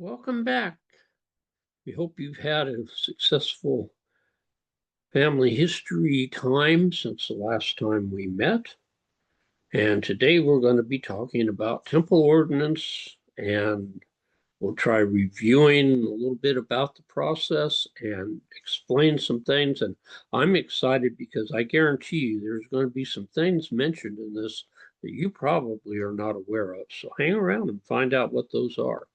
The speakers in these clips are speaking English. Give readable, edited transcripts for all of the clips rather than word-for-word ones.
Welcome back. We hope you've had a successful family history time since the last time we met. And today we're going to be talking about temple ordinance, and we'll try reviewing a little bit about the process and explain some things. And I'm excited because I guarantee you there's going to be some things mentioned in this that you probably are not aware of. So hang around and find out what those are.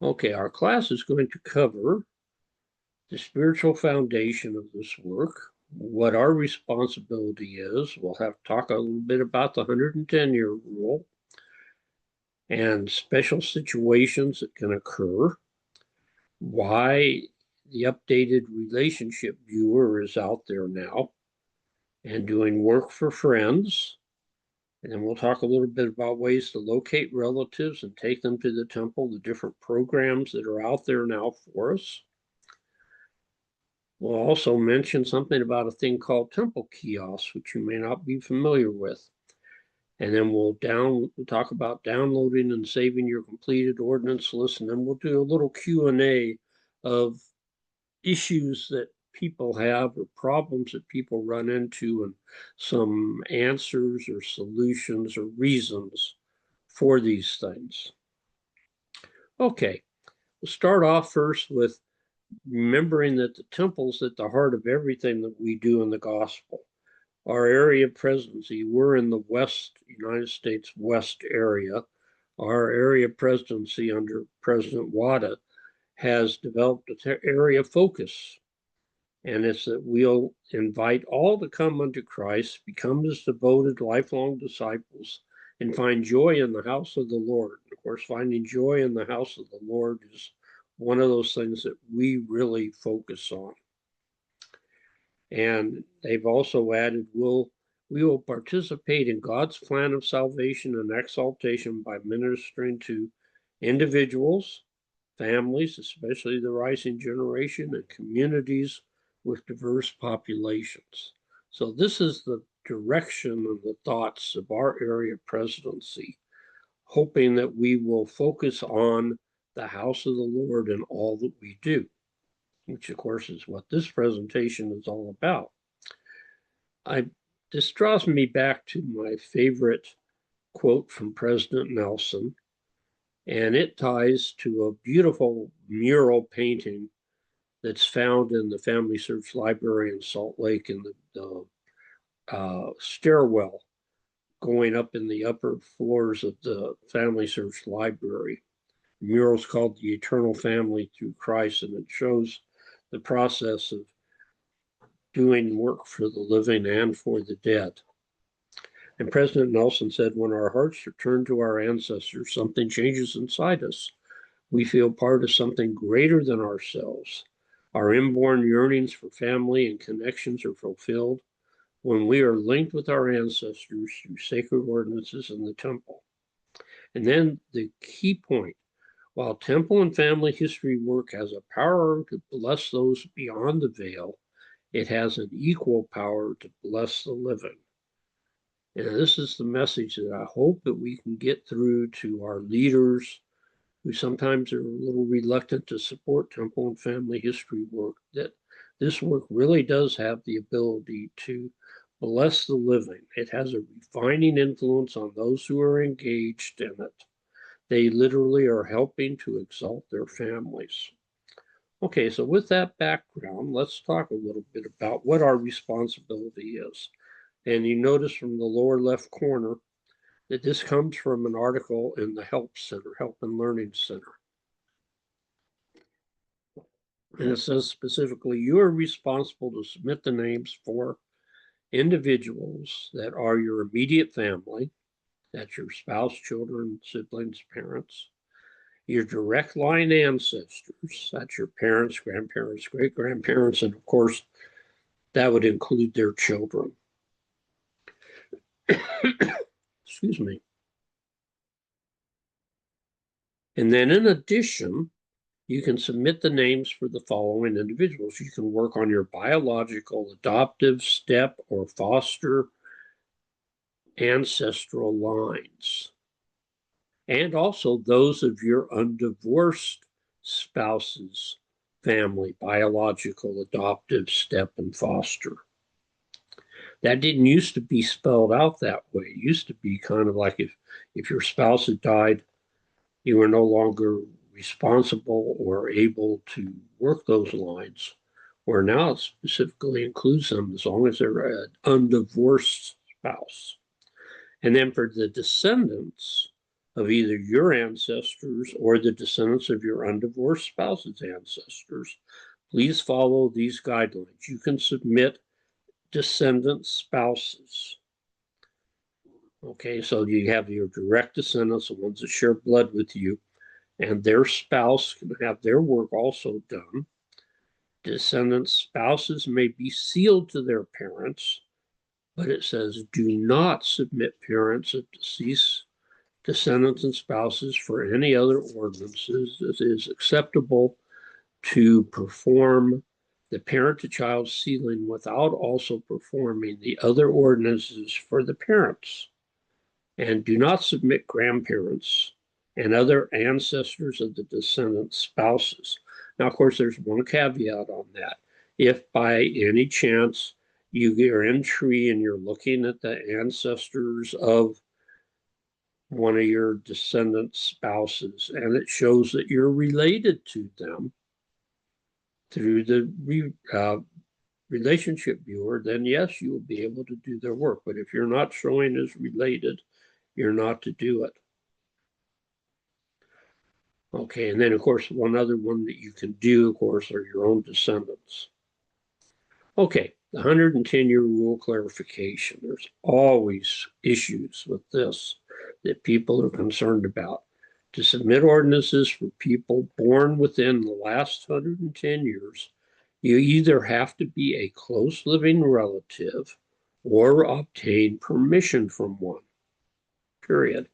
Okay, our class is going to cover the spiritual foundation of this work, what our responsibility is. We'll have to talk a little bit about the 110-year rule and special situations that can occur, why the updated relationship viewer is out there now and doing work for friends. And then we'll talk a little bit about ways to locate relatives and take them to the temple, the different programs that are out there now for us. We'll also mention something about a thing called temple kiosks, which you may not be familiar with. And then we'll talk about downloading and saving your completed ordinance list, and then we'll do a little Q&A of issues that people have or problems that people run into, and some answers or solutions or reasons for these things. Okay, we'll start off first with remembering that the temple's at the heart of everything that we do in the gospel. Our area of presidency, we're in the West, United States West area. Our area of presidency under President Wada has developed an area of focus. And it's that we'll invite all to come unto Christ, become his devoted lifelong disciples, and find joy in the house of the Lord. Of course, finding joy in the house of the Lord is one of those things that we really focus on. And they've also added, we will participate in God's plan of salvation and exaltation by ministering to individuals, families, especially the rising generation, and communities with diverse populations. So this is the direction and the thoughts of our area presidency, hoping that we will focus on the house of the Lord in all that we do, which of course is what this presentation is all about. This draws me back to my favorite quote from President Nelson, and it ties to a beautiful mural painting that's found in the FamilySearch library in Salt Lake in the stairwell going up in the upper floors of the FamilySearch library. The mural's called The Eternal Family Through Christ, and it shows the process of doing work for the living and for the dead. And President Nelson said, when our hearts are turned to our ancestors, something changes inside us. We feel part of something greater than ourselves. Our inborn yearnings for family and connections are fulfilled when we are linked with our ancestors through sacred ordinances in the temple. And then the key point, while temple and family history work has a power to bless those beyond the veil, it has an equal power to bless the living. And this is the message that I hope that we can get through to our leaders who sometimes are a little reluctant to support temple and family history work, that this work really does have the ability to bless the living. It has a refining influence on those who are engaged in it. They literally are helping to exalt their families. Okay, so with that background, let's talk a little bit about what our responsibility is. And you notice from the lower left corner that this comes from an article in the Help Center, Help and Learning Center. And it says specifically, you are responsible to submit the names for individuals that are your immediate family, that's your spouse, children, siblings, parents, your direct line ancestors, that's your parents, grandparents, great-grandparents, and of course, that would include their children. Excuse me. And then in addition, you can submit the names for the following individuals. You can work on your biological, adoptive, step, or foster ancestral lines. and also those of your undivorced spouse's family, biological, adoptive, step, and foster. That didn't used to be spelled out that way. It used to be kind of like if your spouse had died, you were no longer responsible or able to work those lines, where now it specifically includes them as long as they're an undivorced spouse. And then for the descendants of either your ancestors or the descendants of your undivorced spouse's ancestors, please follow these guidelines. You can submit descendant spouses. Okay, so you have your direct descendants, the ones that share blood with you, and their spouse can have their work also done. Descendant spouses may be sealed to their parents, but it says do not submit parents of deceased descendants and spouses for any other ordinances that is acceptable to perform the parent-to-child sealing without also performing the other ordinances for the parents. And do not submit grandparents and other ancestors of the descendant spouses. Now, of course, there's one caveat on that. If by any chance you get your entry and you're looking at the ancestors of one of your descendant spouses and it shows that you're related to them through the relationship viewer, then yes, you will be able to do their work. But if you're not showing as related, you're not to do it. Okay, and then of course, one other one that you can do, of course, are your own descendants. Okay, the 110-year rule clarification. There's always issues with this that people are concerned about. To submit ordinances for people born within the last 110 years, you either have to be a close living relative or obtain permission from one, period.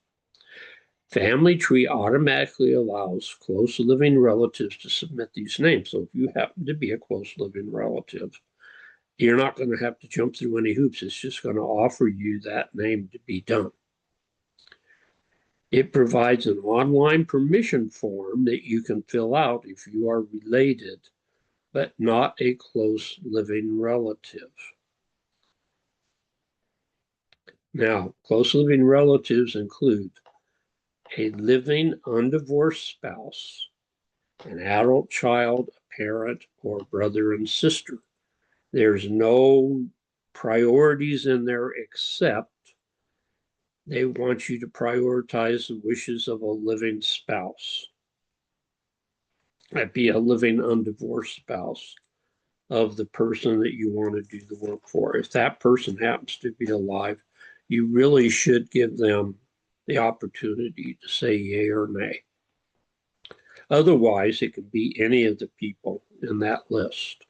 Family Tree automatically allows close living relatives to submit these names. So if you happen to be a close living relative, you're not going to have to jump through any hoops. It's just going to offer you that name to be done. It provides an online permission form that you can fill out if you are related, but not a close living relative. Now, close living relatives include a living undivorced spouse, an adult child, a parent, or brother and sister. There's no priorities in there except they want you to prioritize the wishes of a living spouse. That'd be a living undivorced spouse of the person that you want to do the work for. If that person happens to be alive, you really should give them the opportunity to say yay or nay. Otherwise, it could be any of the people in that list.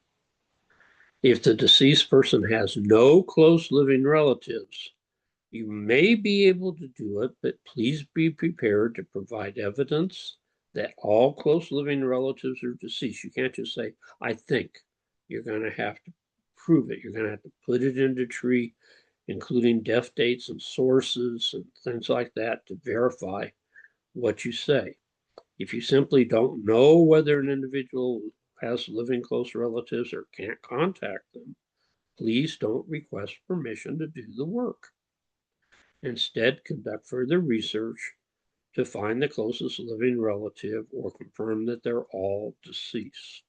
If the deceased person has no close living relatives, you may be able to do it, but please be prepared to provide evidence that all close living relatives are deceased. You can't just say, I think. You're going to have to prove it. You're going to have to put it into tree, including death dates and sources and things like that to verify what you say. If you simply don't know whether an individual has living close relatives or can't contact them, please don't request permission to do the work. Instead, conduct further research to find the closest living relative or confirm that they're all deceased.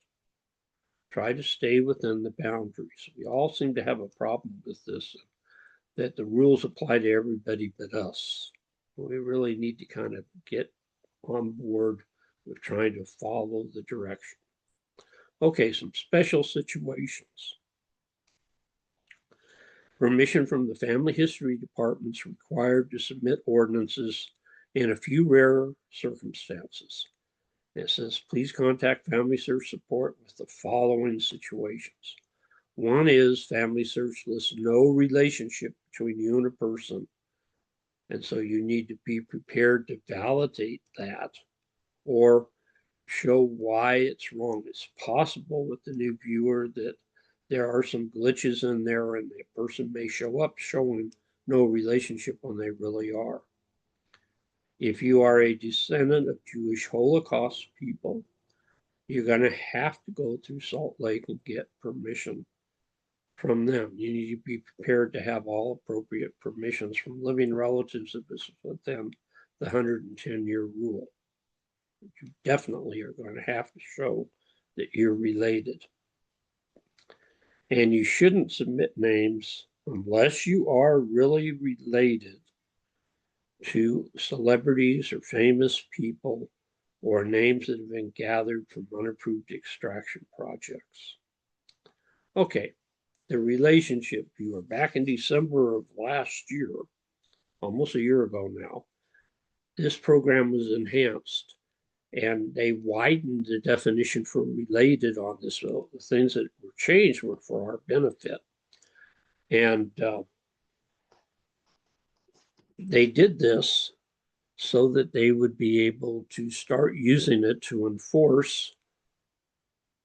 Try to stay within the boundaries. We all seem to have a problem with this, that the rules apply to everybody but us. We really need to kind of get on board with trying to follow the direction. Okay, some special situations. Permission from the Family History Department is required to submit ordinances in a few rare circumstances. It says, please contact FamilySearch support with the following situations. One is FamilySearch lists no relationship between you and a person. And so you need to be prepared to validate that or show why it's wrong. It's possible with the new viewer that there are some glitches in there and the person may show up showing no relationship when they really are. If you are a descendant of Jewish Holocaust people, you're going to have to go through Salt Lake and get permission from them. You need to be prepared to have all appropriate permissions from living relatives if it's within the 110-year rule. You definitely are going to have to show that you're related. And you shouldn't submit names unless you are really related to celebrities or famous people, or names that have been gathered from unapproved extraction projects. Okay, the relationship viewer. Back in December of last year, almost a year ago now, this program was enhanced and they widened the definition for related on this. So the things that were changed were for our benefit. And they did this so that they would be able to start using it to enforce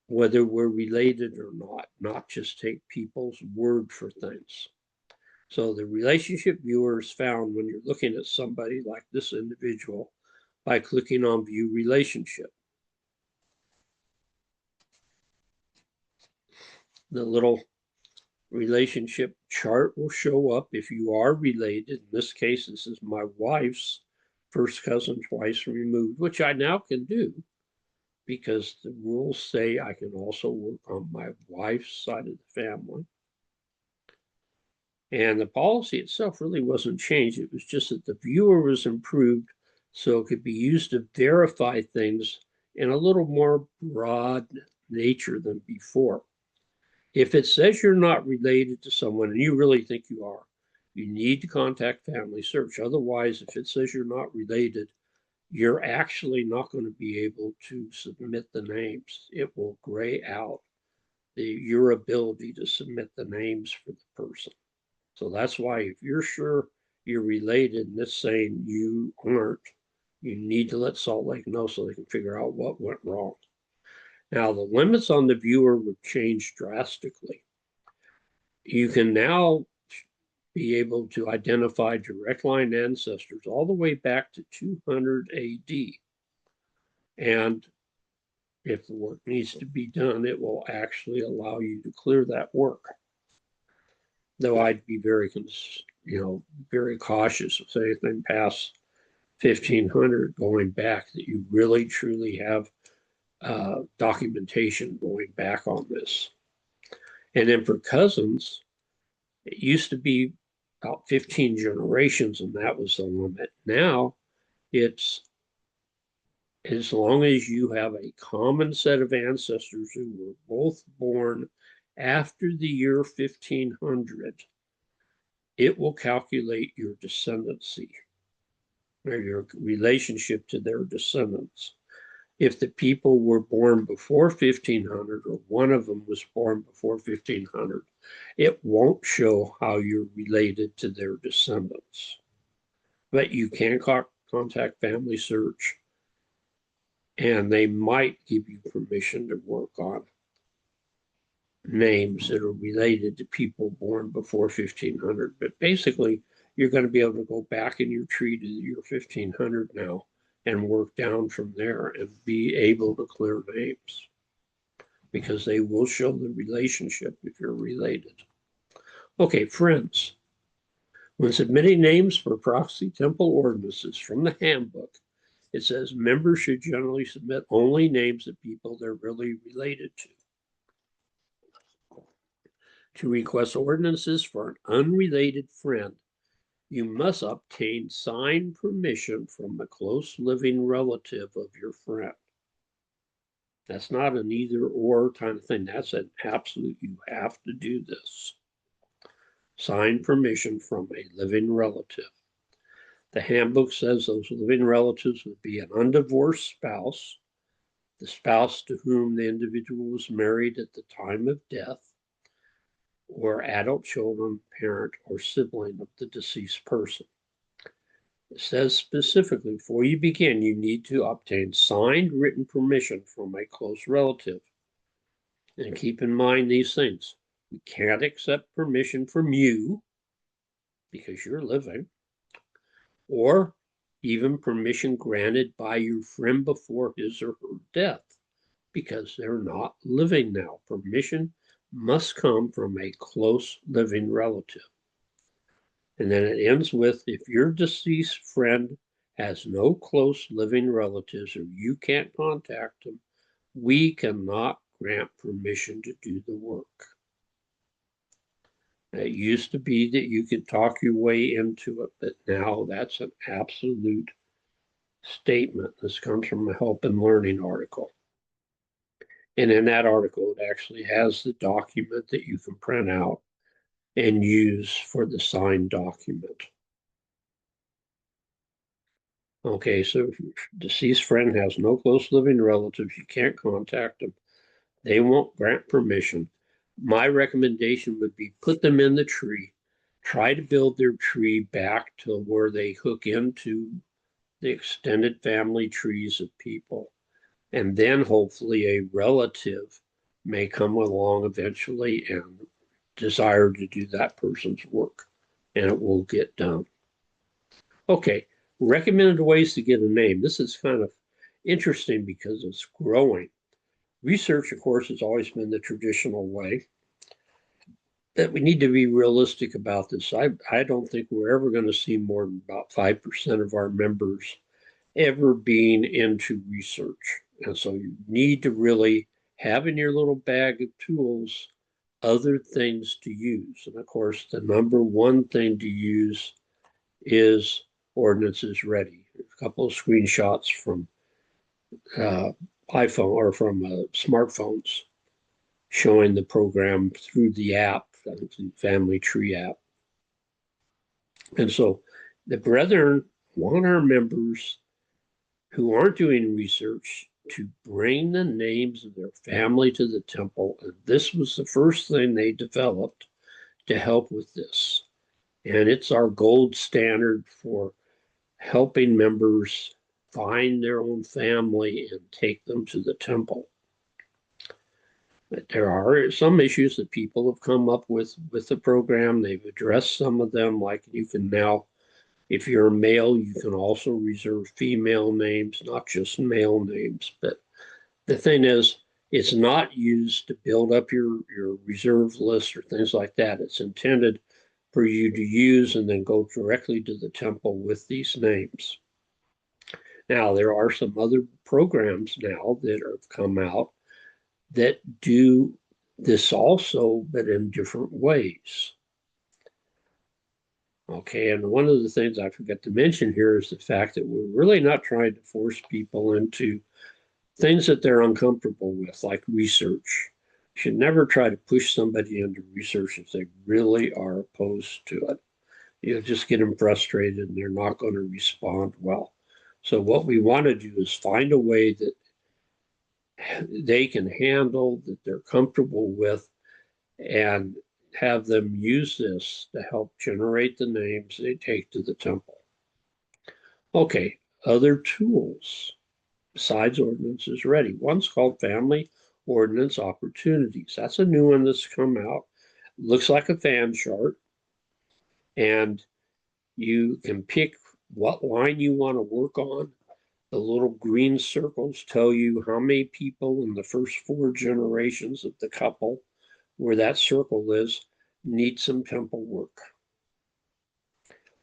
whether we're related or not just take people's word for things. So the relationship viewer is found when you're looking at somebody like this individual by clicking on View Relationship. The little relationship chart will show up if you are related. In this case, this is my wife's first cousin twice removed, which I now can do because the rules say I can also work on my wife's side of the family. And the policy itself really wasn't changed. It was just that the viewer was improved so it could be used to verify things in a little more broad nature than before. If it says you're not related to someone and you really think you are, you need to contact FamilySearch. Otherwise, if it says you're not related, you're actually not going to be able to submit the names. It will gray out your ability to submit the names for the person. So that's why if you're sure you're related and it's saying you aren't, you need to let Salt Lake know so they can figure out what went wrong. Now, the limits on the viewer would change drastically. You can now be able to identify direct line ancestors all the way back to 200 AD. And if the work needs to be done, it will actually allow you to clear that work. Though I'd be very, very cautious if anything past 1500 going back, that you really truly have documentation going back on this. And then for cousins, it used to be about 15 generations, and that was the limit. Now it's as long as you have a common set of ancestors who were both born after the year 1500, it will calculate your descendancy or your relationship to their descendants. If the people were born before 1500 or one of them was born before 1500, it won't show how you're related to their descendants. But you can contact FamilySearch and they might give you permission to work on names that are related to people born before 1500. But basically, you're going to be able to go back in your tree to the year 1500 now and work down from there and be able to clear names because they will show the relationship if you're related. Okay, friends, when submitting names for proxy temple ordinances from the handbook, it says members should generally submit only names of people they're really related to. To request ordinances for an unrelated friend, you must obtain signed permission from a close living relative of your friend. That's not an either or kind of thing. That's an absolute, you have to do this. Signed permission from a living relative. The handbook says those living relatives would be an undivorced spouse, the spouse to whom the individual was married at the time of death, or adult children, parent, or sibling of the deceased person. It says specifically, before you begin, you need to obtain signed written permission from a close relative. And keep in mind these things. We can't accept permission from you because you're living, or even permission granted by your friend before his or her death, because they're not living now. Permission must come from a close living relative. And then it ends with, if your deceased friend has no close living relatives or you can't contact them, we cannot grant permission to do the work. It used to be that you could talk your way into it, but now that's an absolute statement. This comes from a Help and Learning article. And in that article, it actually has the document that you can print out and use for the signed document. Okay, so if your deceased friend has no close living relatives, you can't contact them, they won't grant permission. My recommendation would be put them in the tree, try to build their tree back to where they hook into the extended family trees of people. And then hopefully a relative may come along eventually and desire to do that person's work, and it will get done. Okay, recommended ways to get a name. This is kind of interesting because it's growing. Research, of course, has always been the traditional way. But we need to be realistic about this. I don't think we're ever going to see more than about 5% of our members ever being into research. And so you need to really have in your little bag of tools other things to use. And of course, the number one thing to use is Ordinances Ready. A couple of screenshots from iPhone or from smartphones showing the program through the app, the Family Tree app. And so the brethren want our members who aren't doing research to bring the names of their family to the temple. And this was the first thing they developed to help with this. And it's our gold standard for helping members find their own family and take them to the temple. But there are some issues that people have come up with the program. They've addressed some of them, like you can now, if you're a male, you can also reserve female names, not just male names. But the thing is, it's not used to build up your reserve list or things like that. It's intended for you to use and then go directly to the temple with these names. Now, there are some other programs now that have come out that do this also, but in different ways. Okay, and one of the things I forgot to mention here is the fact that we're really not trying to force people into things that they're uncomfortable with, like research. You should never try to push somebody into research if they really are opposed to it. You'll just get them frustrated and they're not going to respond well. So what we want to do is find a way that they can handle, that they're comfortable with, and have them use this to help generate the names they take to the temple. Okay, other tools besides Ordinances Ready. One's called Family Ordinance Opportunities. That's a new one that's come out. Looks like a fan chart. And you can pick what line you want to work on. The little green circles tell you how many people in the first 4 generations of the couple where that circle is need some temple work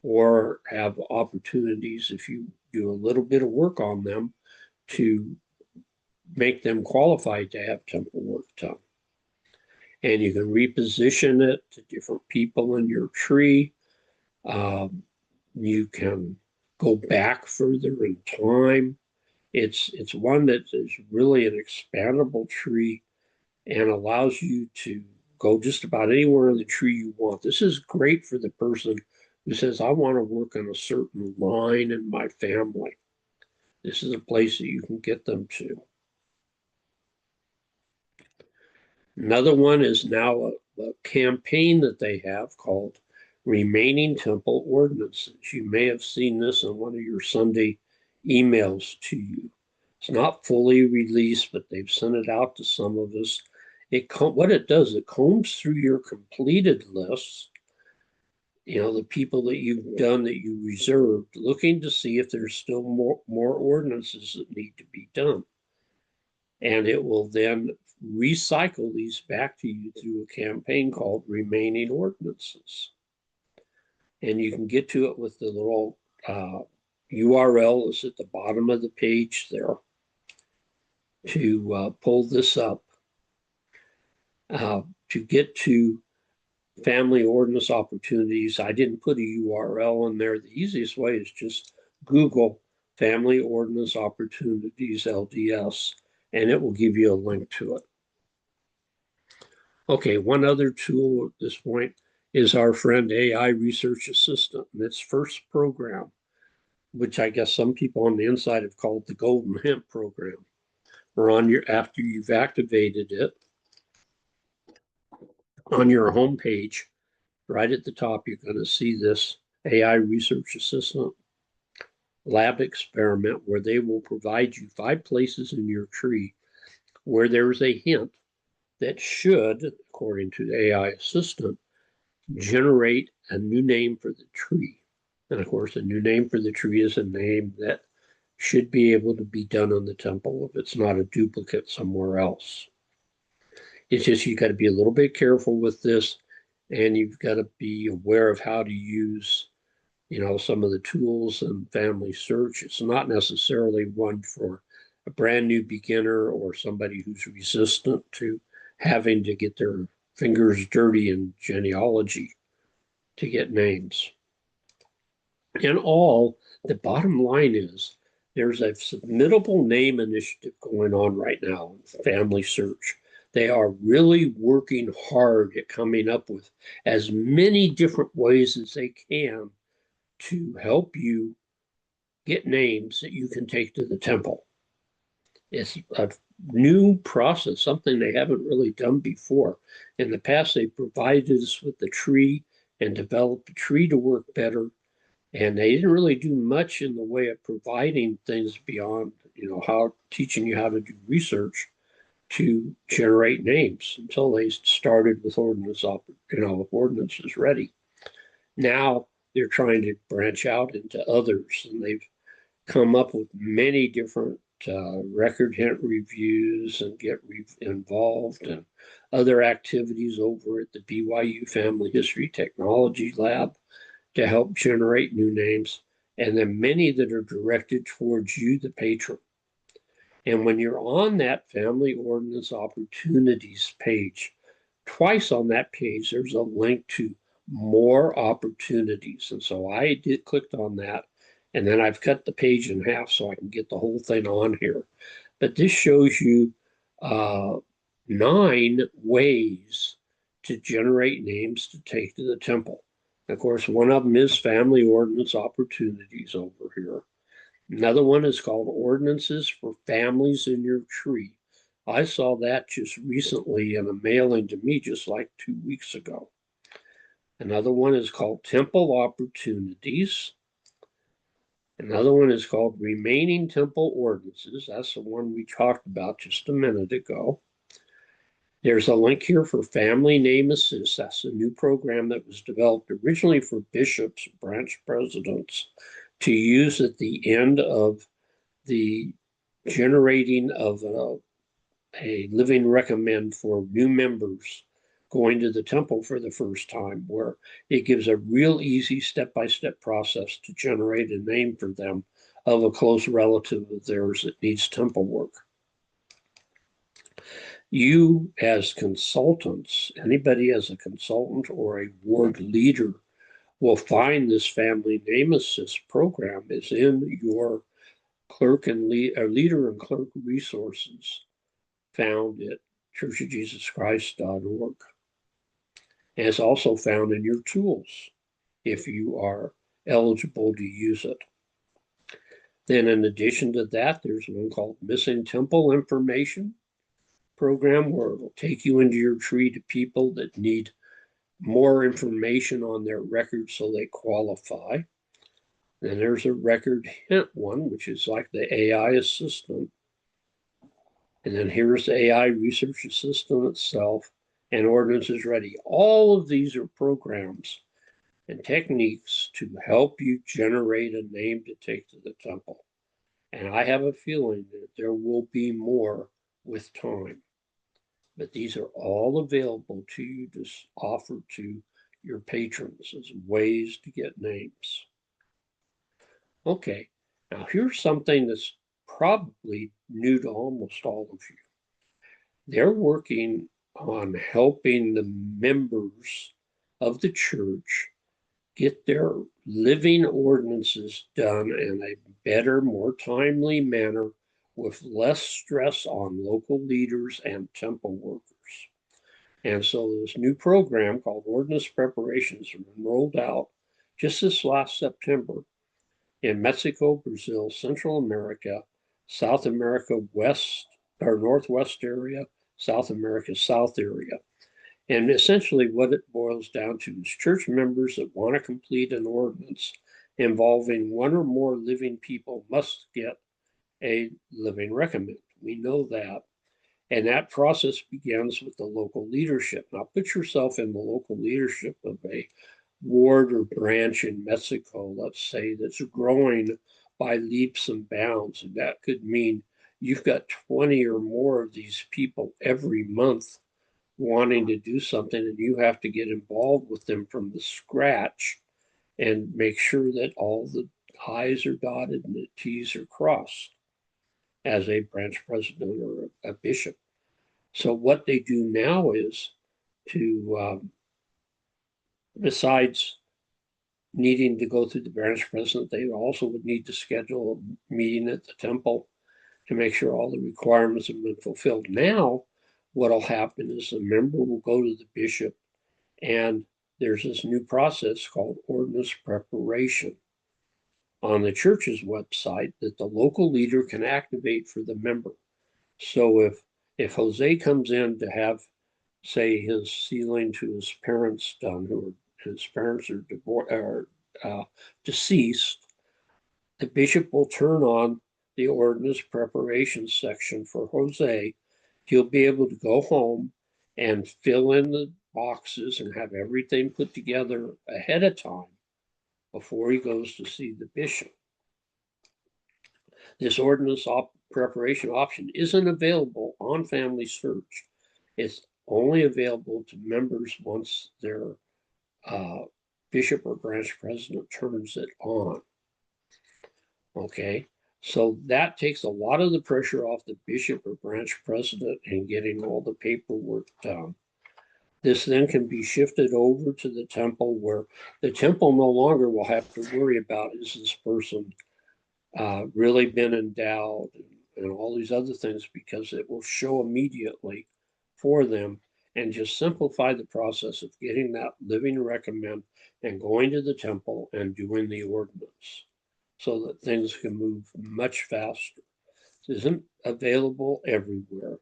or have opportunities, if you do a little bit of work on them, to make them qualified to have temple work done. And you can reposition it to different people in your tree. You can go back further in time. It's one that is really an expandable tree and allows you to go just about anywhere in the tree you want. This is great for the person who says, I want to work on a certain line in my family. This is a place that you can get them to. Another one is now a campaign that they have called Remaining Temple Ordinances. You may have seen this in one of your Sunday emails to you. It's not fully released, but they've sent it out to some of us. What it does, it combs through your completed lists the people that you've done that you reserved, looking to see if there's still more ordinances that need to be done. And it will then recycle these back to you through a campaign called Remaining Ordinances. And you can get to it with the little URL is at the bottom of the page there to pull this up. To get to family ordinance opportunities, I didn't put a URL in there. The easiest way is just Google Family Ordinance Opportunities LDS, and it will give you a link to it. Okay, one other tool at this point is our friend AI Research Assistant and its first program, which I guess some people on the inside have called the Golden Hemp Program. Or after you've activated it, on your home page, right at the top, you're going to see this AI Research Assistant lab experiment where they will provide you 5 places in your tree where there's a hint that should, according to the AI assistant, generate a new name for the tree. And of course, a new name for the tree is a name that should be able to be done on the temple if it's not a duplicate somewhere else. It's just you got to be a little bit careful with this, and you've got to be aware of how to use, some of the tools in FamilySearch. It's not necessarily one for a brand new beginner or somebody who's resistant to having to get their fingers dirty in genealogy to get names. In all, the bottom line is there's a submittable name initiative going on right now in FamilySearch. They are really working hard at coming up with as many different ways as they can to help you get names that you can take to the temple. It's a new process, something they haven't really done before. In the past, they provided us with the tree and developed the tree to work better. And they didn't really do much in the way of providing things beyond, teaching you how to do research to generate names until they started with ordinances ready. Now they're trying to branch out into others, and they've come up with many different record hint reviews and get involved in other activities over at the BYU Family History Technology Lab to help generate new names, and then many that are directed towards you, the patron. And when you're on that Family Ordinance Opportunities page, twice on that page, there's a link to more opportunities. And so I clicked on that, and then I've cut the page in half so I can get the whole thing on here. But this shows you 9 ways to generate names to take to the temple. Of course, one of them is Family Ordinance Opportunities over here. Another one is called Ordinances for Families in Your Tree. I saw that just recently in a mailing to me just like 2 weeks ago. Another one is called Temple Opportunities. Another one is called Remaining Temple Ordinances. That's the one we talked about just a minute ago. There's a link here for Family Name Assist. That's a new program that was developed originally for bishops, branch presidents, to use at the end of the generating of a living recommend for new members going to the temple for the first time, where it gives a real easy step-by-step process to generate a name for them of a close relative of theirs that needs temple work. You as consultants, anybody as a consultant or a ward leader will find this Family Name Assist program is in your clerk and leader and clerk resources found at churchofjesuschrist.org. And it's also found in your tools if you are eligible to use it. Then in addition to that, there's one called Missing Temple Information program, where it'll take you into your tree to people that need more information on their records so they qualify. Then there's a record hint one, which is like the AI assistant. And then here's the AI Research Assistant itself, and Ordinances Ready. All of these are programs, and techniques to help you generate a name to take to the temple. And I have a feeling that there will be more with time. But these are all available to you to offer to your patrons as ways to get names. Okay, now here's something that's probably new to almost all of you. They're working on helping the members of the church get their living ordinances done in a better, more timely manner with less stress on local leaders and temple workers. And so this new program called Ordinance Preparations has been rolled out just this last September in Mexico, Brazil, Central America, South America West or Northwest area, South America South area. And essentially what it boils down to is church members that want to complete an ordinance involving one or more living people must get a living recommend. We know that. And that process begins with the local leadership. Now put yourself in the local leadership of a ward or branch in Mexico, let's say, that's growing by leaps and bounds. And that could mean you've got 20 or more of these people every month wanting to do something, and you have to get involved with them from the scratch and make sure that all the I's are dotted and the T's are crossed as a branch president or a bishop. So what they do now is to, besides needing to go through the branch president, they also would need to schedule a meeting at the temple to make sure all the requirements have been fulfilled. Now, what'll happen is the member will go to the bishop, and there's this new process called ordinance preparation on the church's website that the local leader can activate for the member. So if Jose comes in to have, say, his sealing to his parents done, who his parents are deceased, the bishop will turn on the ordinance preparation section for Jose. He'll be able to go home and fill in the boxes and have everything put together ahead of time before he goes to see the bishop. This ordinance preparation option isn't available on FamilySearch. It's only available to members once their bishop or branch president turns it on. Okay, so that takes a lot of the pressure off the bishop or branch president in getting all the paperwork done. This then can be shifted over to the temple, where the temple no longer will have to worry about, is this person really been endowed and all these other things, because it will show immediately for them and just simplify the process of getting that living recommend and going to the temple and doing the ordinance so that things can move much faster. This isn't available everywhere.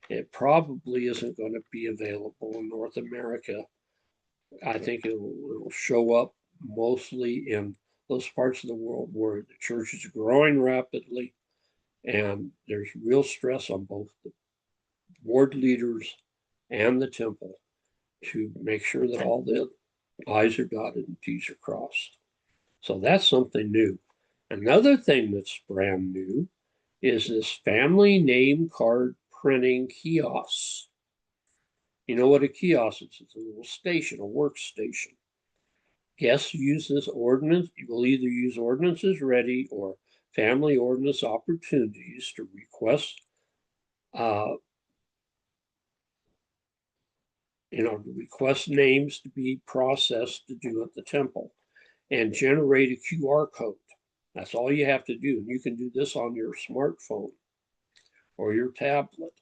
It probably isn't going to be available in North America. I think it'll show up mostly in those parts of the world where the church is growing rapidly and there's real stress on both the ward leaders and the temple to make sure that all the I's are dotted and T's are crossed. So that's something new. Another thing that's brand new is this family name card printing kiosk. You know what a kiosk is? It's a little station, a workstation. Guests use this ordinance. You will either use Ordinances Ready or Family Ordinance Opportunities to request, request names to be processed to do at the temple and generate a QR code. That's all you have to do. And you can do this on your smartphone or your tablet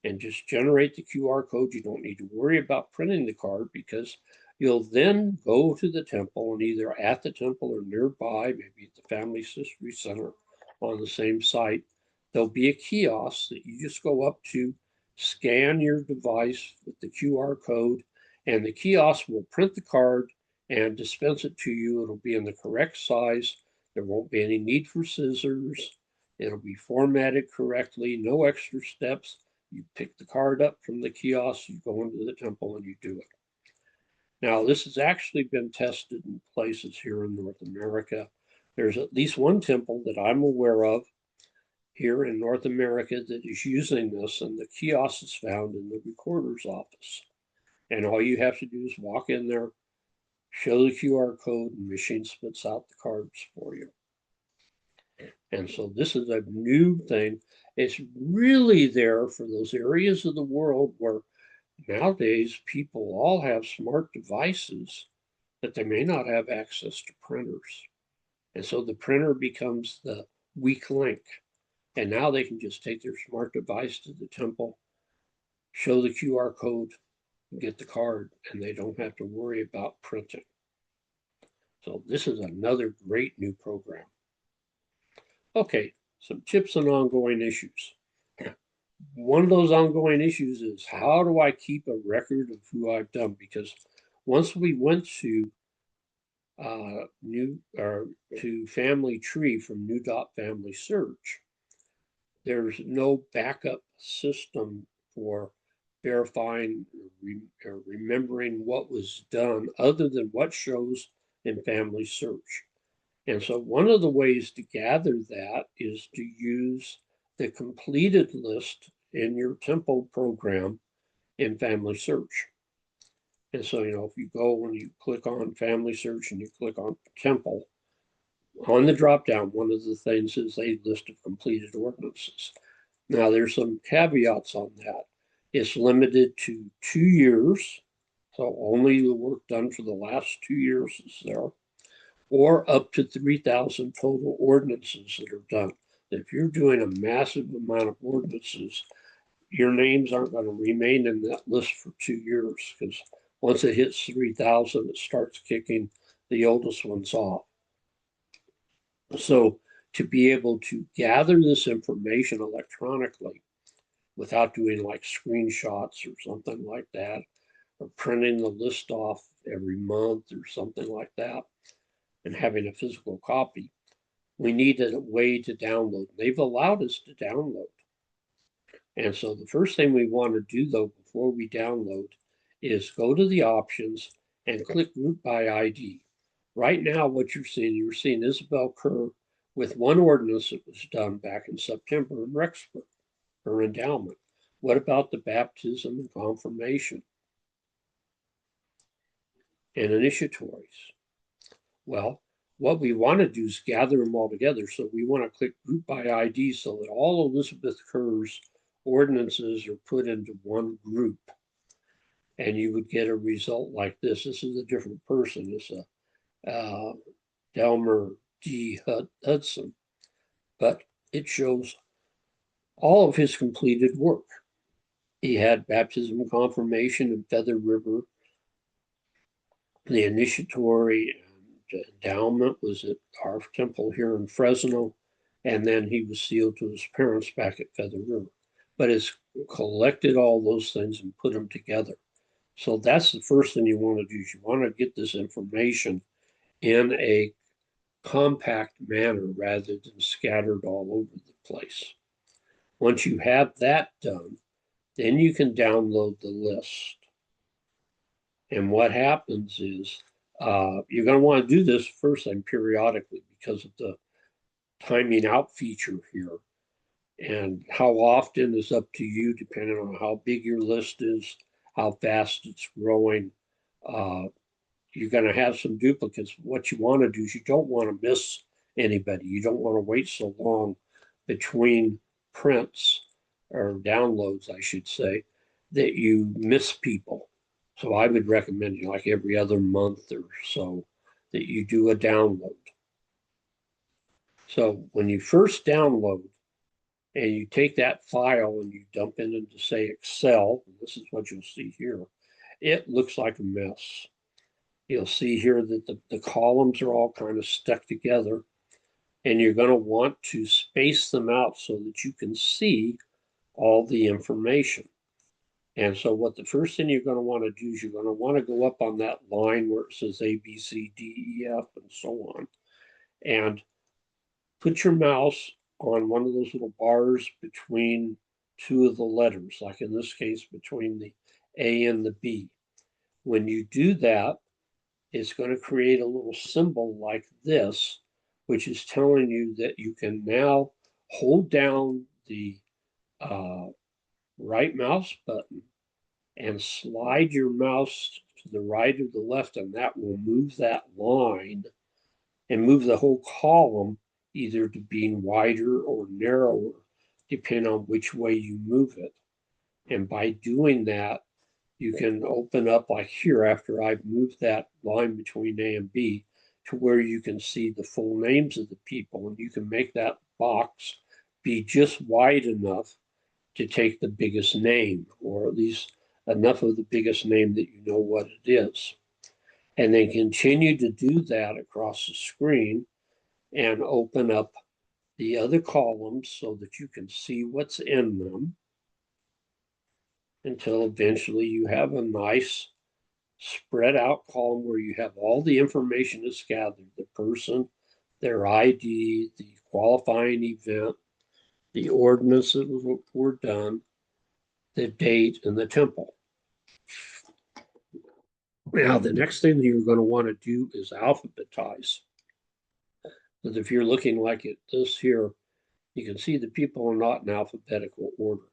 and just generate the QR code. You don't need to worry about printing the card, because you'll then go to the temple, and either at the temple or nearby, maybe at the Family History Center on the same site, there'll be a kiosk that you just go up to, scan your device with the QR code, and the kiosk will print the card and dispense it to you. It'll be in the correct size. There won't be any need for scissors. It'll be formatted correctly, no extra steps. You pick the card up from the kiosk, you go into the temple, and you do it. Now, this has actually been tested in places here in North America. There's at least one temple that I'm aware of here in North America that is using this, and the kiosk is found in the recorder's office. And all you have to do is walk in there, show the QR code, and the machine spits out the cards for you. And so this is a new thing. It's really there for those areas of the world where nowadays people all have smart devices, but they may not have access to printers. And so the printer becomes the weak link. And now they can just take their smart device to the temple, show the QR code, get the card, and they don't have to worry about printing. So this is another great new program. Okay, some tips on ongoing issues. One of those ongoing issues is, how do I keep a record of who I've done? Because once we went to to Family Tree from FamilySearch, there's no backup system for verifying or remembering what was done other than what shows in FamilySearch. And so one of the ways to gather that is to use the completed list in your temple program in FamilySearch. And so, if you go, when you click on FamilySearch and you click on temple, on the drop-down, one of the things is a list of completed ordinances. Now, there's some caveats on that. It's limited to 2 years, so only the work done for the last 2 years is there, or up to 3,000 total ordinances that are done. If you're doing a massive amount of ordinances, your names aren't going to remain in that list for 2 years, because once it hits 3,000, it starts kicking the oldest ones off. So to be able to gather this information electronically without doing like screenshots or something like that, or printing the list off every month or something like that, and having a physical copy, we need a way to download. They've allowed us to download. And so the first thing we want to do, though, before we download, is go to the options and click Group by ID. Right now, what you're seeing Isabel Kerr with one ordinance that was done back in September in Rexburg, her endowment. What about the baptism and confirmation and initiatories? Well, what we want to do is gather them all together. So we want to click Group by ID so that all Elizabeth Kerr's ordinances are put into one group. And you would get a result like this. This is a different person. It's a Delmer D. Hudson, but it shows all of his completed work. He had baptism and confirmation in Feather River. The initiatory and endowment was at our temple here in Fresno, and then he was sealed to his parents back at Feather River. But it's collected all those things and put them together. So that's the first thing you want to do, is you want to get this information in a compact manner rather than scattered all over the place. Once you have that done, then you can download the list. And what happens is you're going to want to do this first thing periodically because of the timing out feature here. And how often is up to you, depending on how big your list is, how fast it's growing. You're going to have some duplicates. What you want to do is you don't want to miss anybody. You don't want to wait so long between prints or downloads, I should say, that you miss people. So I would recommend, like every other month or so, that you do a download. So when you first download and you take that file and you dump it into, say, Excel, and this is what you'll see here, it looks like a mess. You'll see here that the columns are all kind of stuck together, and you're going to want to space them out so that you can see all the information. And so what the first thing you're going to want to do is you're going to want to go up on that line where it says A, B, C, D, E, F, and so on, and put your mouse on one of those little bars between two of the letters, like in this case, between the A and the B. When you do that, it's going to create a little symbol like this, which is telling you that you can now hold down the right mouse button and slide your mouse to the right or the left, and that will move that line and move the whole column either to being wider or narrower, depending on which way you move it. And by doing that, you can open up like here after I've moved that line between A and B to where you can see the full names of the people, and you can make that box be just wide enough to take the biggest name, or at least enough of the biggest name that you know what it is. And then continue to do that across the screen and open up the other columns so that you can see what's in them until eventually you have a nice spread out column where you have all the information that's gathered, the person, their ID, the qualifying event, the ordinance that were done, the date, and the temple. Now, the next thing that you're going to want to do is alphabetize. Because if you're looking like it this here, you can see the people are not in alphabetical order.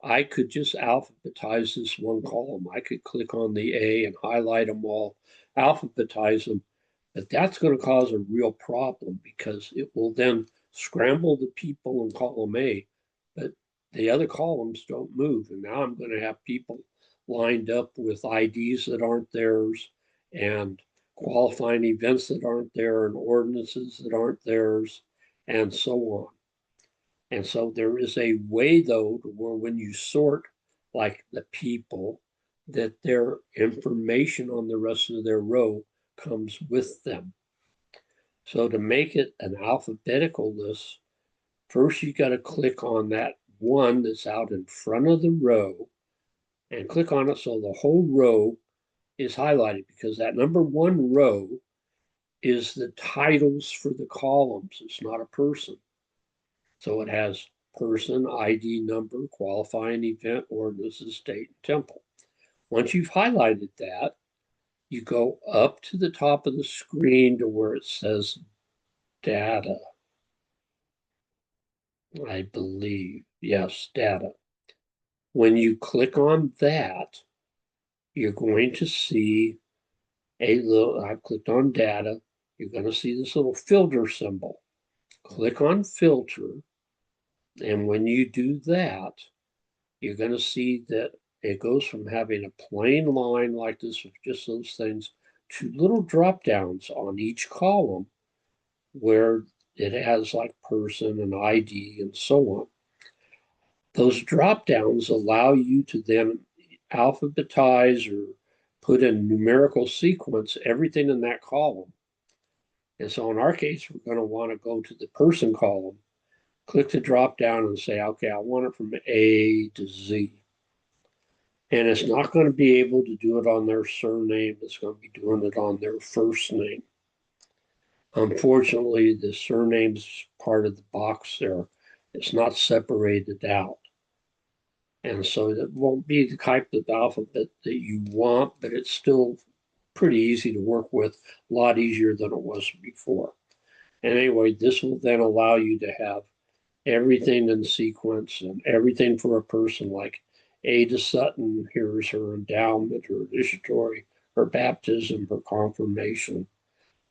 I could just alphabetize this one column. I could click on the A and highlight them all, alphabetize them, but that's going to cause a real problem because it will then scramble the people in column A, but the other columns don't move. And now I'm going to have people lined up with IDs that aren't theirs and qualifying events that aren't there and ordinances that aren't theirs and so on. And so there is a way, though, to where when you sort like the people, that their information on the rest of their row comes with them. So to make it an alphabetical list, first you got to click on that one that's out in front of the row and click on it so the whole row is highlighted, because that number one row is the titles for the columns. It's not a person. So it has person, ID number, qualifying event, ordinances, date, and temple. Once you've highlighted that, you go up to the top of the screen to where it says data. I believe, yes, data. When you click on that, you're going to see a little, I've clicked on data, you're going to see this little filter symbol. Click on filter, and when you do that, you're going to see that it goes from having a plain line like this with just those things to little drop downs on each column where it has like person and ID and so on. Those drop downs allow you to then alphabetize or put in numerical sequence everything in that column. And so in our case, we're going to want to go to the person column, click the drop down and say, okay, I want it from A to Z. And it's not going to be able to do it on their surname. It's going to be doing it on their first name. Unfortunately, the surname's part of the box there. It's not separated out. And so it won't be the type of alphabet that you want, but it's still pretty easy to work with, a lot easier than it was before. And anyway, this will then allow you to have everything in sequence and everything for a person, like Ada Sutton, here's her endowment, her initiatory, her baptism, her confirmation,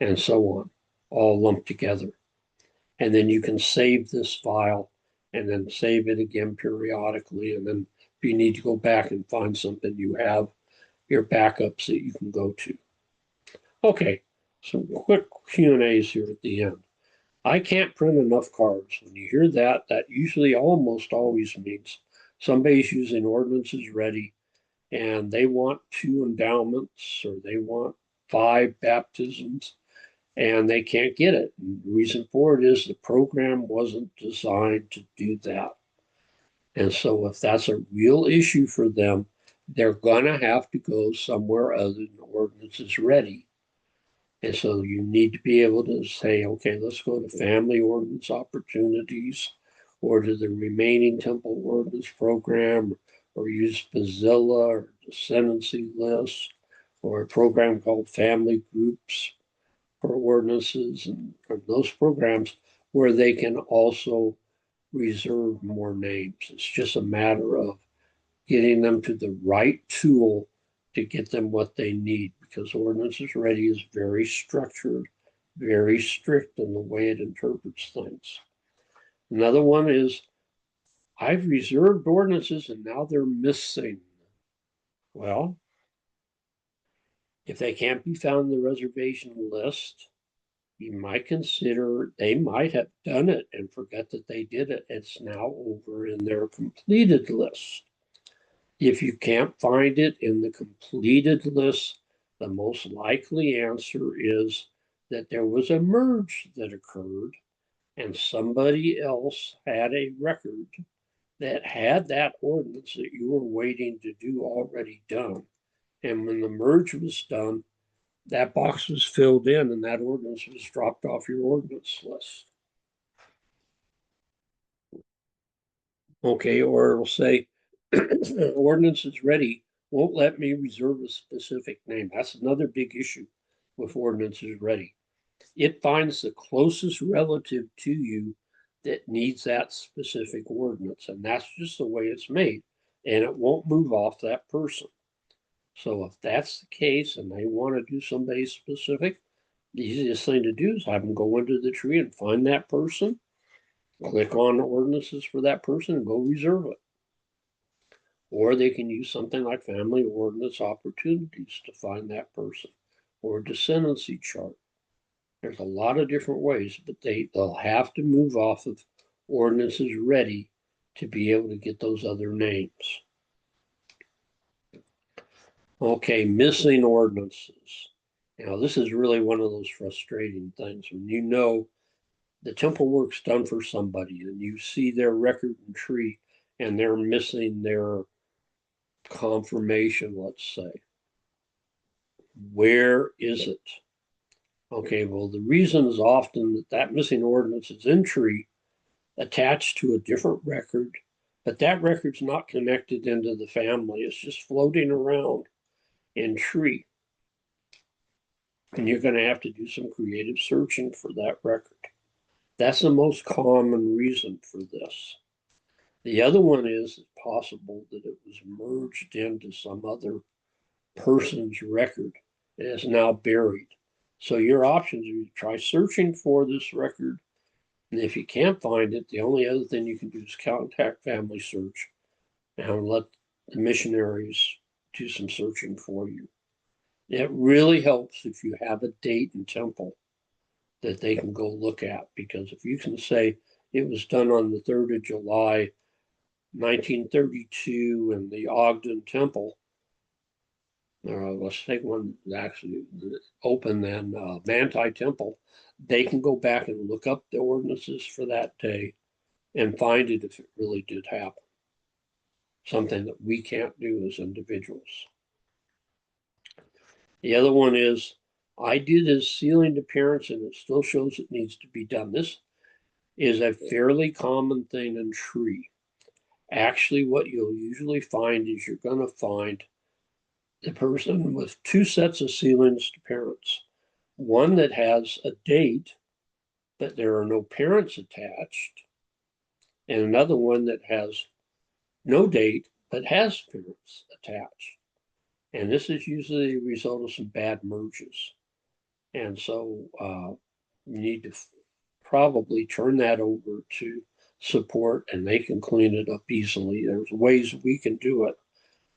and so on, all lumped together. And then you can save this file and then save it again periodically. And then if you need to go back and find something, you have your backups that you can go to. Okay, some quick Q&As here at the end. I can't print enough cards. When you hear that, that usually almost always means somebody's using ordinances ready and they want 2 endowments or they want 5 baptisms and they can't get it. And the reason for it is the program wasn't designed to do that. And so if that's a real issue for them, they're going to have to go somewhere other than ordinances ready. And so you need to be able to say, okay, let's go to family ordinance opportunities or to the remaining temple ordinance program or use Bazilla or descendancy lists or a program called Family Groups for Ordinances, and those programs where they can also reserve more names. It's just a matter of getting them to the right tool to get them what they need, because Ordinances Ready is very structured, very strict in the way it interprets things. Another one is, I've reserved ordinances and now they're missing. Well, if they can't be found in the reservation list, you might consider they might have done it and forget that they did it. It's now over in their completed list. If you can't find it in the completed list, the most likely answer is that there was a merge that occurred and somebody else had a record that had that ordinance that you were waiting to do already done. And when the merge was done, that box was filled in and that ordinance was dropped off your ordinance list. Okay, or it'll say, ordinance is ready, won't let me reserve a specific name. That's another big issue with ordinances ready. It finds the closest relative to you that needs that specific ordinance, and that's just the way it's made, and it won't move off that person. So if that's the case and they want to do somebody specific, the easiest thing to do is have them go into the tree and find that person, click on ordinances for that person and go reserve it. Or they can use something like Family Ordinance Opportunities to find that person, or a descendancy chart. There's a lot of different ways, but they'll have to move off of Ordinances Ready to be able to get those other names. Okay, missing ordinances. Now, this is really one of those frustrating things when you know the temple work's done for somebody and you see their record and tree and they're missing their confirmation, let's say. Where is it? Okay, well, the reason is often that that missing ordinance is in tree, attached to a different record, but that record's not connected into the family. It's just floating around in tree. And you're going to have to do some creative searching for that record. That's the most common reason for this. The other one is it's possible that it was merged into some other person's record and is now buried. So your options are to try searching for this record, and if you can't find it, the only other thing you can do is contact FamilySearch and let the missionaries do some searching for you. It really helps if you have a date and temple that they can go look at, because if you can say it was done on the 3rd of July, 1932 in the Ogden Temple, let's take one actually open then, Manti Temple, they can go back and look up the ordinances for that day and find it if it really did happen. Something that we can't do as individuals. The other one is, I did his sealing appearance and it still shows it needs to be done. This is a fairly common thing in tree. Actually, what you'll usually find is you're going to find the person with 2 sets of sealings to parents. One that has a date, but there are no parents attached, and another one that has no date, but has parents attached. And this is usually a result of some bad merges. And so you need to probably turn that over to support and they can clean it up easily. There's ways we can do it,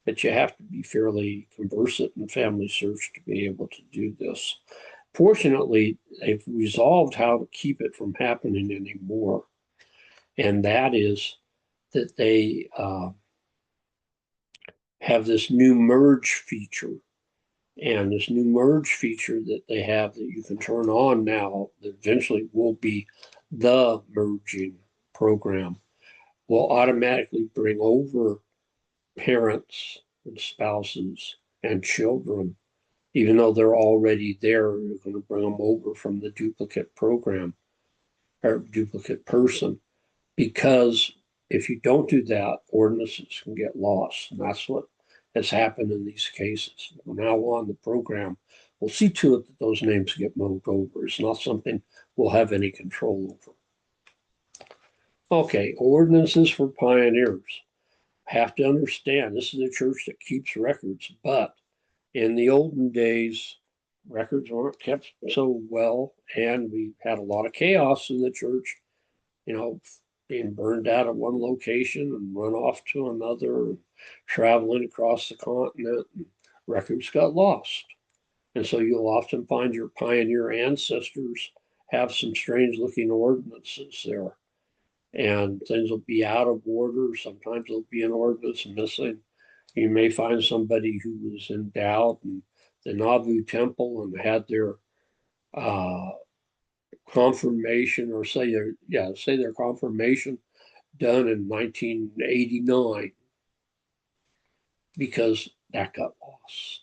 but you have to be fairly conversant in FamilySearch to be able to do this. Fortunately, they've resolved how to keep it from happening anymore. And that is that they have this new merge feature. And this new merge feature that they have that you can turn on now, that eventually will be the merging program, will automatically bring over parents and spouses and children. Even though they're already there, you're going to bring them over from the duplicate program or duplicate person. Because if you don't do that, ordinances can get lost. And that's what has happened in these cases. From now on, the program will see to it that those names get moved over. It's not something we'll have any control over. Okay, ordinances for pioneers. Have to understand, this is a church that keeps records, but in the olden days, records weren't kept so well, and we had a lot of chaos in the church, being burned out at one location and run off to another, traveling across the continent, and records got lost. And so you'll often find your pioneer ancestors have some strange looking ordinances there. And things will be out of order. Sometimes there'll be an ordinance missing. You may find somebody who was endowed in the Nauvoo temple and had their confirmation, or say their confirmation done in 1989, because that got lost.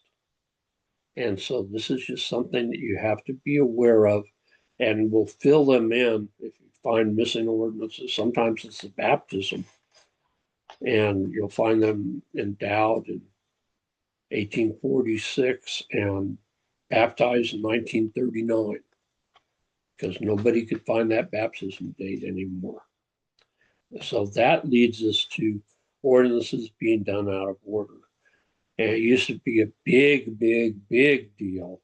And so this is just something that you have to be aware of, and we'll fill them in if you find missing ordinances. Sometimes it's the baptism, and you'll find them endowed in 1846 and baptized in 1939, because nobody could find that baptism date anymore. So that leads us to ordinances being done out of order. And it used to be a big, big, big deal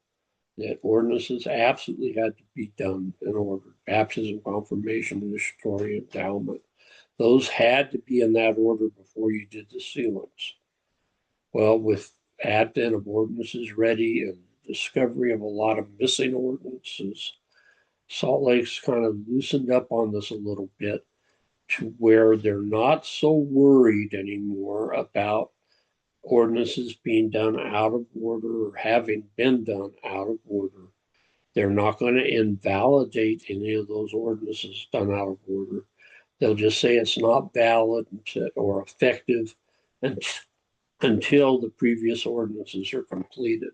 that ordinances absolutely had to be done in order. Baptism, confirmation, initiatory, endowment. Those had to be in that order before you did the sealings. Well, with advent of ordinances ready and discovery of a lot of missing ordinances, Salt Lake's kind of loosened up on this a little bit, to where they're not so worried anymore about ordinances being done out of order or having been done out of order. They're not going to invalidate any of those ordinances done out of order. They'll just say it's not valid or effective until the previous ordinances are completed.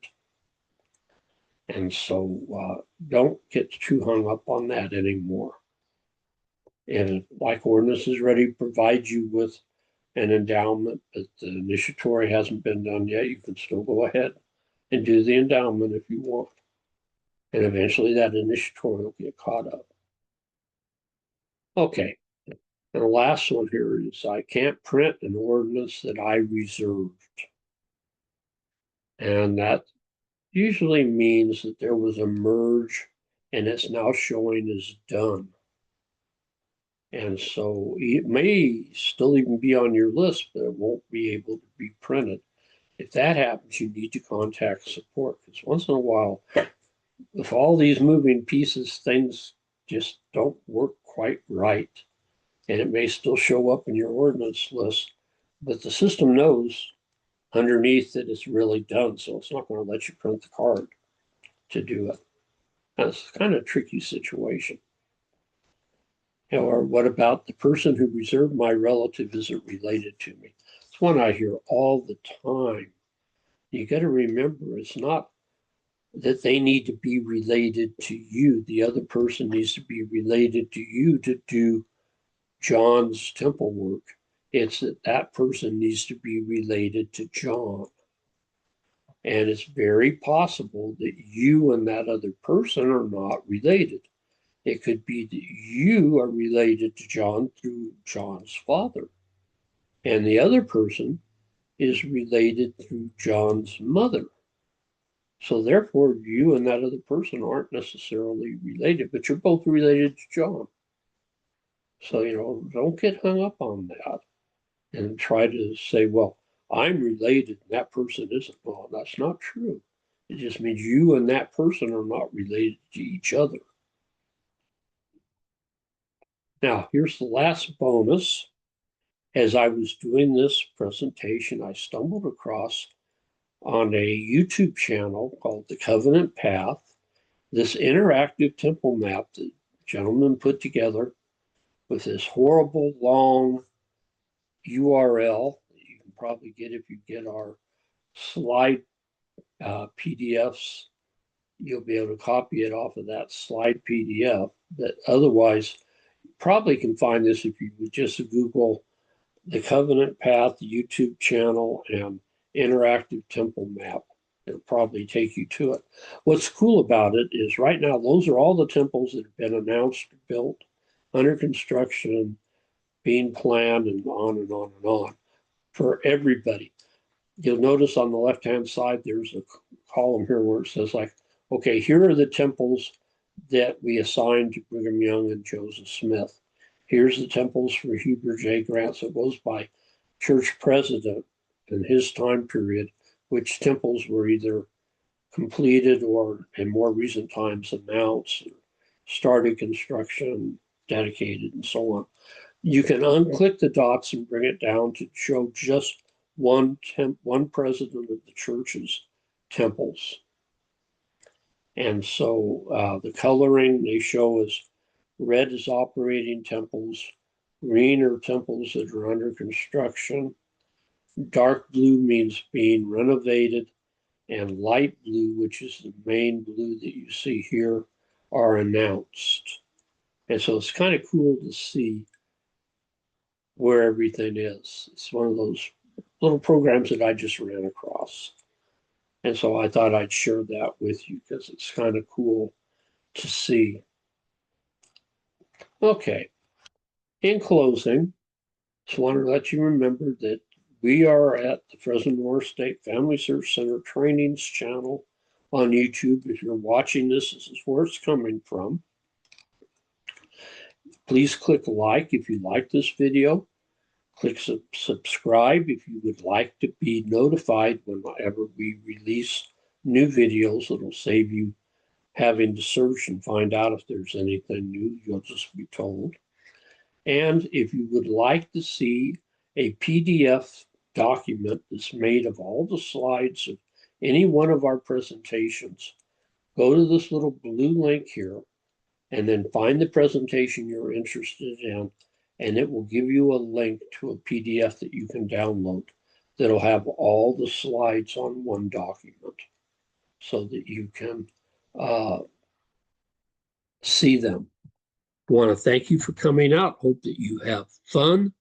And so don't get too hung up on that anymore. And like Ordinances Ready provides you with an endowment, but the initiatory hasn't been done yet, you can still go ahead and do the endowment if you want. And eventually that initiatory will get caught up. Okay, and the last one here is I can't print an ordinance that I reserved. And that usually means that there was a merge and it's now showing as done. And so it may still even be on your list, but it won't be able to be printed. If that happens, you need to contact support, because once in a while, with all these moving pieces, things just don't work quite right. And it may still show up in your ordinance list, but the system knows underneath that it's really done, so it's not going to let you print the card to do it. That's kind of a tricky situation. Or what about the person who reserved my relative isn't related to me? It's one I hear all the time. You got to remember, it's not that they need to be related to you. The other person needs to be related to you to do John's temple work. It's that that person needs to be related to John. And it's very possible that you and that other person are not related. It could be that you are related to John through John's father, and the other person is related through John's mother. So therefore, you and that other person aren't necessarily related, but you're both related to John. So, don't get hung up on that and try to say, well, I'm related and that person isn't. Well, that's not true. It just means you and that person are not related to each other. Now, here's the last bonus. As I was doing this presentation, I stumbled across on a YouTube channel called The Covenant Path, this interactive temple map that the gentleman put together with this horrible long URL that you can probably get if you get our slide PDFs. You'll be able to copy it off of that slide PDF. But otherwise, you probably can find this if you would just Google The Covenant Path YouTube channel and interactive temple map. It'll probably take you to it. What's cool about it is right now, those are all the temples that have been announced, built, under construction, being planned, and on and on and on for everybody. You'll notice on the left-hand side, there's a column here where it says like, okay, here are the temples that we assigned to Brigham Young and Joseph Smith. Here's the temples for Heber J. Grant. So it goes by church president in his time period, which temples were either completed or in more recent times announced, started construction, dedicated, and so on. You can unclick the dots and bring it down to show just one president of the church's temples. And so the coloring they show is red is operating temples, green are temples that are under construction, dark blue means being renovated, and light blue, which is the main blue that you see here, are announced. And so it's kind of cool to see where everything is. It's one of those little programs that I just ran across. And so I thought I'd share that with you because it's kind of cool to see. Okay, in closing, just want to let you remember that we are at the Fresno North State Family Search Center Trainings channel on YouTube. If you're watching this is where it's coming from. Please click like if you like this video. Click subscribe if you would like to be notified whenever we release new videos. It'll save you having to search and find out if there's anything new. You'll just be told. And if you would like to see a PDF document that's made of all the slides of any one of our presentations, go to this little blue link here and then find the presentation you're interested in, and it will give you a link to a PDF that you can download that'll have all the slides on one document so that you can see them. I want to thank you for coming out. Hope that you have fun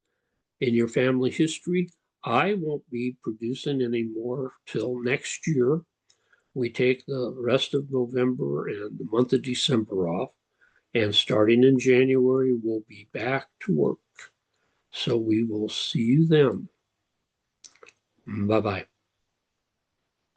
in your family history. I won't be producing any more till next year. We take the rest of November and the month of December off. And starting in January, we'll be back to work. So we will see you then. Bye-bye.